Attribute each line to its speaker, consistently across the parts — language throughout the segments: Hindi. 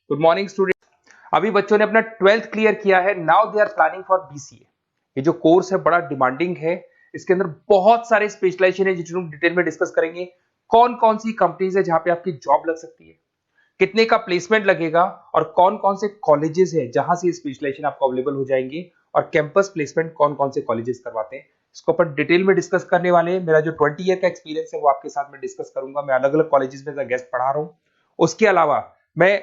Speaker 1: Good morning student. अभी बच्चों ने अपना 12th क्लियर किया है। Now they are planning for BCA. ये जो कोर्स है बड़ा डिमांडिंग है। इसके अंदर बहुत सारे स्पेशलाइजेशन है जिनको डिटेल में डिस्कस करेंगे। कौन कौन सी कंपनीज है जहां पे आपकी जॉब लग सकती है, कितने का प्लेसमेंट लगेगा और कौन कौन से कॉलेजेस है जहां से स्पेशलाइजेशन आपको अवेलेबल हो जाएंगे और कैंपस प्लेसमेंट कौन कौन से कॉलेजेस करवाते हैं, इसको अपन डिटेल में डिस्कस करने वाले हैं। मेरा जो 20 ईयर का एक्सपीरियंस है वो आपके साथ में डिस्कस करूंगा। मैं अलग अलग कॉलेजेस में गेस्ट पढ़ा रहा हूँ। उसके अलावा मैं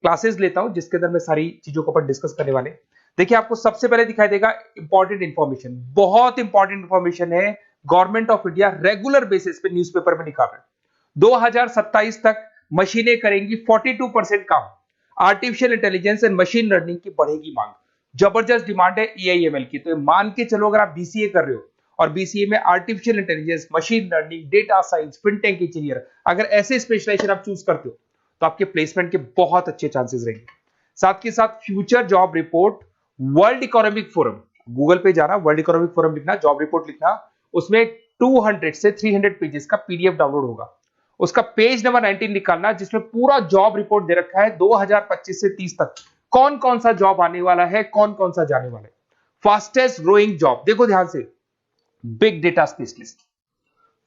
Speaker 1: क्लासेस लेता हूं जिसके अंदर मैं सारी चीजों को अपन डिस्कस करने वाले। देखिए, आपको सबसे पहले दिखाई देगा इंपॉर्टेंट इंफॉर्मेशन, बहुत इंपॉर्टेंट इंफॉर्मेशन है। Government of India regular basis पे न्यूज़पेपर में निकाल रहे हैं 2027 तक मशीनें करेंगी 42% काम। Artificial intelligence and machine learning की बढ़ेगी मांग। जबरदस्त डिमांड है एआईएमएल की। तो मान के चलो, अगर आप बीसीए कर रहे हो और बीसीए में artificial intelligence, machine learning, data science, fintech engineer, अगर ऐसे स्पेशलाइजेशन आप चूज करते हो तो आपके प्लेसमेंट के बहुत अच्छे चांसेस रहेंगे। साथ के साथ future job report, world economic forum, Google पे जाना, वर्ल्ड इकोनॉमिक फोरम लिखना, जॉब रिपोर्ट लिखना, उसमें 200 से 300 पेजेस का पीडीएफ डाउनलोड होगा। उसका पेज नंबर 19 निकालना जिसमें पूरा जॉब रिपोर्ट दे रखा है 2025 से 30 तक कौन कौन सा जॉब आने वाला है, कौन कौन सा जाने वाला है। फास्टेस्ट ग्रोइंग जॉब देखो ध्यान से, big data specialist,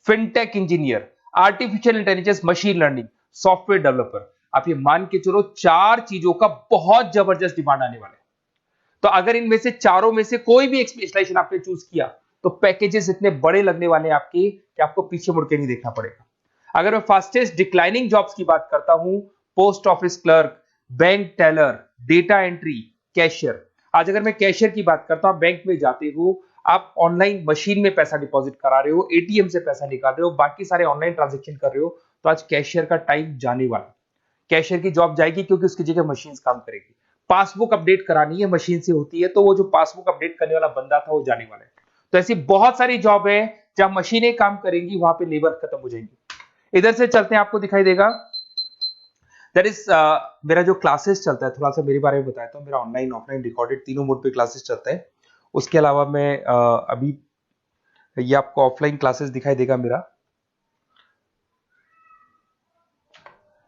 Speaker 1: fintech engineer, artificial intelligence, machine learning, software developer. आप ये मान के चलो 4 चीजों का बहुत जबरदस्त डिमांड आने वाला है। तो अगर इनमें से चारों में से कोई भी एक स्पेशलाइजेशन आपने चूज किया तो पैकेजेस इतने बड़े लगने वाले हैं आपके कि आपको पीछे मुड़ के नहीं देखना पड़ेगा। अगर मैं फास्टेस्ट डिक्लाइनिंग जॉब्स की बात करता हूं, post office clerk, bank teller, data entry, cashier. आज अगर मैं कैशियर की बात करता हूं, बैंक में जाते हो, आप ऑनलाइन मशीन में पैसा डिपॉजिट करा रहे हो, एटीएम से पैसा निकाल रहे हो, बाकी सारे ऑनलाइन ट्रांजेक्शन कर रहे हो, तो आज कैशियर का टाइम जाने वाला। कैशियर की जॉब जाएगी क्योंकि उसकी जगह मशीन काम करेगी। पासबुक अपडेट करानी है, मशीन से होती है, तो वो जो पासबुक अपडेट करने वाला बंदा था वो जाने वाला है। तो ऐसी बहुत सारी जॉब है जहां मशीनें काम करेंगी, वहां पे लेबर खत्म हो जाएंगी। इधर से चलते हैं, आपको दिखाई देगा दैट इज मेरा जो क्लासेस चलता है, थोड़ा सा मेरे बारे में बताता हूँ। मेरा ऑनलाइन ऑफलाइन रिकॉर्डेड तीनों मोड पे क्लासेस चलता है। उसके अलावा मैं अभी ये आपको ऑफलाइन क्लासेस दिखाई देगा मेरा।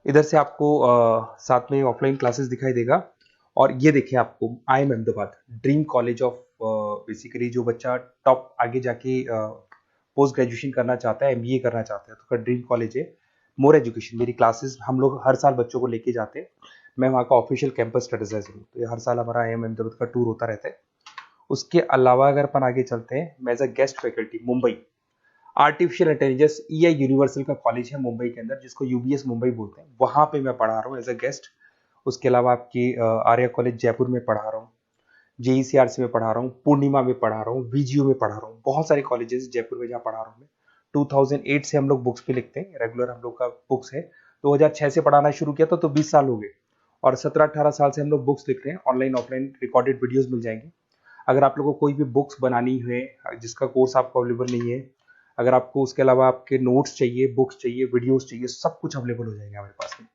Speaker 1: इधर से आपको साथ में ऑफलाइन क्लासेस दिखाई देगा। और ये देखिए, आपको IIM Ahmedabad, dream college of, basically जो बच्चा टॉप आगे जाके पोस्ट ग्रेजुएशन करना चाहता है, एमबीए करना चाहता है, तो उसका ड्रीम कॉलेज है। मोर एजुकेशन मेरी क्लासेस हम लोग हर साल बच्चों को लेके जाते हैं। मैं वहाँ का ऑफिशियल कैंपस स्ट्रेटेजाइजर हूँ, तो ये हर साल हमारा IIM अहमदाबाद का टूर होता रहता है। उसके अलावा अगर अपन आगे चलते हैं, मैं as a guest faculty Mumbai artificial intelligence EI universal का कॉलेज है मुंबई के अंदर, जिसको UBS मुंबई बोलते हैं, वहां पे मैं पढ़ा रहा हूँ एज अ गेस्ट। उसके अलावा आपकी आर्या कॉलेज जयपुर में पढ़ा रहा हूँ, JECRC में पढ़ा रहा हूँ, पूर्णिमा में पढ़ा रहा हूँ, VGU में पढ़ा रहा हूँ। बहुत सारे कॉलेजेस जयपुर में जहाँ पढ़ा रहा हूँ मैं। 2008 से हम लोग बुक्स पे लिखते हैं, रेगुलर हम लोग का बुक्स है। 2006 से पढ़ाना शुरू किया तो 20 साल हो गए। और 17-18 साल से हम लोग बुक्स लिख रहे हैं। ऑनलाइन ऑफलाइन रिकॉर्डेड वीडियोस मिल जाएंगे। अगर आप लोगों को कोई भी बुक्स बनानी है जिसका कोर्स आपको अवेलेबल नहीं है, अगर आपको उसके अलावा आपके नोट्स चाहिए, बुक्स चाहिए, वीडियोस चाहिए, सब कुछ अवेलेबल हो जाएगा हमारे पास में।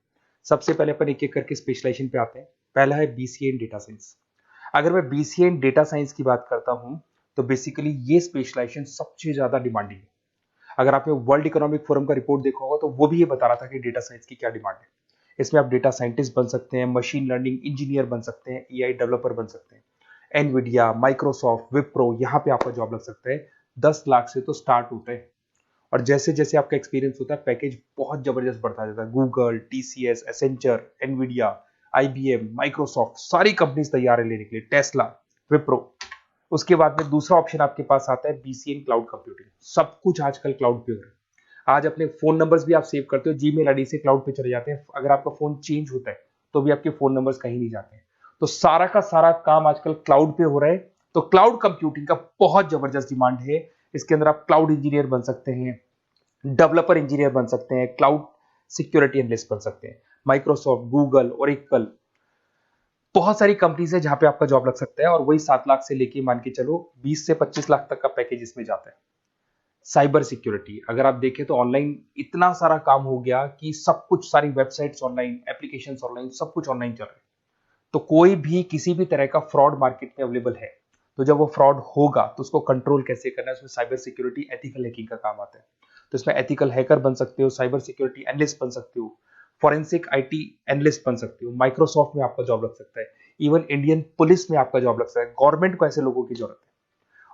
Speaker 1: सबसे पहले अपन एक एक करके स्पेशलाइजेशन पे आते हैं। पहला है BCA इन डेटा साइंस। अगर मैं BCA इन डेटा साइंस की बात करता हूं तो बेसिकली ये स्पेशलाइजेशन सबसे ज्यादा डिमांडिंग है। अगर आपने वर्ल्ड इकोनॉमिक फोरम का रिपोर्ट देखा होगा तो वो भी ये बता रहा था कि डेटा साइंस की क्या डिमांड है। इसमें आप डेटा साइंटिस्ट बन सकते हैं, मशीन लर्निंग इंजीनियर बन सकते हैं, AI डेवलपर बन सकते हैं। एनवीडिया, माइक्रोसॉफ्ट, विप्रो, यहाँ पे आपका जॉब लग सकता है। 10 लाख से तो स्टार्ट होता है और जैसे जैसे आपका एक्सपीरियंस होता है पैकेज बहुत जबरदस्त बढ़ता जाता है। Google, TCS, Accenture, Nvidia, IBM, Microsoft, सारी कंपनीज तैयार है लेने के लिए, टेस्ला, विप्रो। उसके बाद में दूसरा ऑप्शन आपके पास आता है BCA इन क्लाउड कंप्यूटिंग। सब कुछ आजकल क्लाउड पे हो रहा है। आज अपने फोन नंबर्स भी आप सेव करते हो, जीमेल आईडी से क्लाउड पे चले जाते हैं। अगर आपका फोन चेंज होता है तो भी आपके फोन नंबर्स कहीं नहीं जाते हैं। तो सारा का सारा काम आजकल क्लाउड पे हो रहा है। तो क्लाउड कंप्यूटिंग का बहुत जबरदस्त डिमांड है। इसके अंदर आप क्लाउड इंजीनियर बन सकते हैं, डेवलपर इंजीनियर बन सकते हैं, क्लाउड सिक्योरिटी एनालिस्ट बन सकते हैं। माइक्रोसॉफ्ट, गूगल, ओरेकल, बहुत सारी कंपनीज है जहां पे आपका जॉब लग सकता है। और वही 7 लाख से लेके मान के चलो 20 से 25 लाख तक का पैकेज इसमें जाता है। साइबर सिक्योरिटी अगर आप देखें तो ऑनलाइन इतना सारा काम हो गया कि सब कुछ, सारी वेबसाइट्स ऑनलाइन, एप्लीकेशंस ऑनलाइन, सब कुछ ऑनलाइन चल रहा है। तो कोई भी किसी भी तरह का फ्रॉड मार्केट में अवेलेबल है, तो जब वो फ्रॉड होगा तो उसको कंट्रोल कैसे करना है, उसमें साइबर सिक्योरिटी, एथिकल हैकिंग का काम आता है। तो इसमें एथिकल हैकर बन सकते हो, साइबर सिक्योरिटी एनालिस्ट बन सकते हो, फॉरेंसिक आईटी एनालिस्ट बन सकते हो, माइक्रोसॉफ्ट में आपका जॉब लग सकता है, इवन इंडियन पुलिस में आपका जॉब लग सकता है। गवर्नमेंट को ऐसे लोगों की जरूरत है।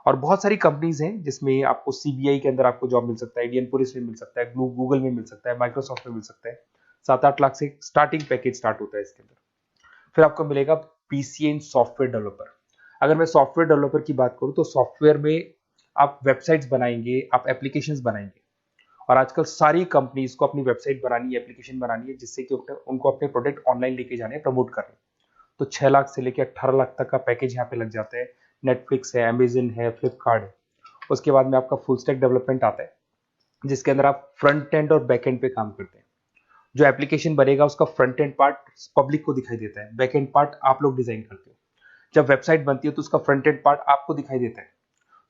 Speaker 1: और बहुत सारी कंपनीज हैं जिसमें आपको सीबीआई के अंदर आपको जॉब मिल सकता है, इंडियन पुलिस में मिल सकता है, गूगल में मिल सकता है, माइक्रोसॉफ्ट में मिल सकता है। 7-8 लाख से स्टार्टिंग पैकेज स्टार्ट होता है इसके अंदर। फिर आपको मिलेगा पीसीए इन सॉफ्टवेयर डेवलपर। अगर मैं सॉफ्टवेयर डेवलपर की बात करूं तो सॉफ्टवेयर में आप वेबसाइट्स बनाएंगे, आप एप्लीकेशंस बनाएंगे। और आजकल सारी कंपनीज को अपनी वेबसाइट बनानी है, एप्लीकेशन बनानी है, जिससे कि उनको अपने प्रोडक्ट ऑनलाइन लेके जाने हैं, प्रमोट करने हैं। तो 6 लाख से लेकर 18 लाख तक का पैकेज यहाँ पे लग जाता है। नेटफ्लिक्स है, अमेजन है, फ्लिपकार्ट है। उसके बाद में आपका फुल स्टैक डेवलपमेंट आता है, जिसके अंदर आप फ्रंट एंड और बैक एंड पे काम करते हैं। जो एप्लीकेशन बनेगा उसका फ्रंट एंड पार्ट पब्लिक को दिखाई देता है, बैक एंड पार्ट आप लोग डिजाइन करते हो। जब वेबसाइट बनती है तो उसका फ्रंट एंड पार्ट आपको दिखाई देता है।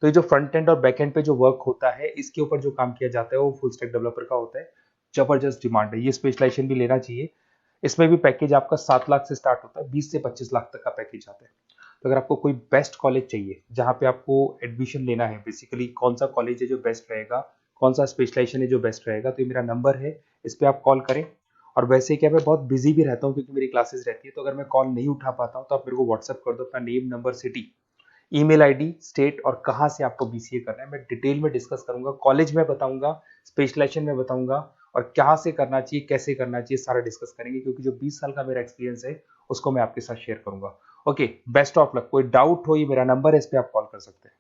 Speaker 1: तो ये जो फ्रंट एंड और बैक एंड पे जो वर्क होता है, इसके ऊपर जो काम किया जाता है वो फुल स्टैक डेवलपर का होता है। जबरदस्त डिमांड है, ये स्पेशलाइजेशन भी लेना चाहिए। इसमें भी पैकेज आपका 7 लाख से स्टार्ट होता है, 20 से 25 लाख तक का पैकेज आता है। तो अगर आपको कोई बेस्ट कॉलेज चाहिए जहाँ पे आपको एडमिशन लेना है, बेसिकली कौन सा कॉलेज है जो बेस्ट रहेगा, कौन सा स्पेशलाइजेशन है जो बेस्ट रहेगा, तो ये मेरा नंबर है, इस पर आप कॉल करें। और वैसे क्या, मैं बहुत बिजी भी रहता हूँ क्योंकि मेरी क्लासेस रहती है, तो अगर मैं कॉल नहीं उठा पाता हूँ तो आप मेरे को व्हाट्सअप कर दो अपना name, number, city, email ID, state और कहाँ से आपको बीसीए करना है। मैं डिटेल में डिस्कस करूंगा, कॉलेज में बताऊंगा, स्पेशलाइजेशन में बताऊंगा, और कहाँ से करना चाहिए, कैसे करना चाहिए, सारा डिस्कस करेंगे, क्योंकि जो 20 साल का मेरा एक्सपीरियंस है उसको मैं आपके साथ शेयर करूंगा। Okay, best of luck. कोई डाउट हो, ये मेरा नंबर है, इस पे आप कॉल कर सकते हैं।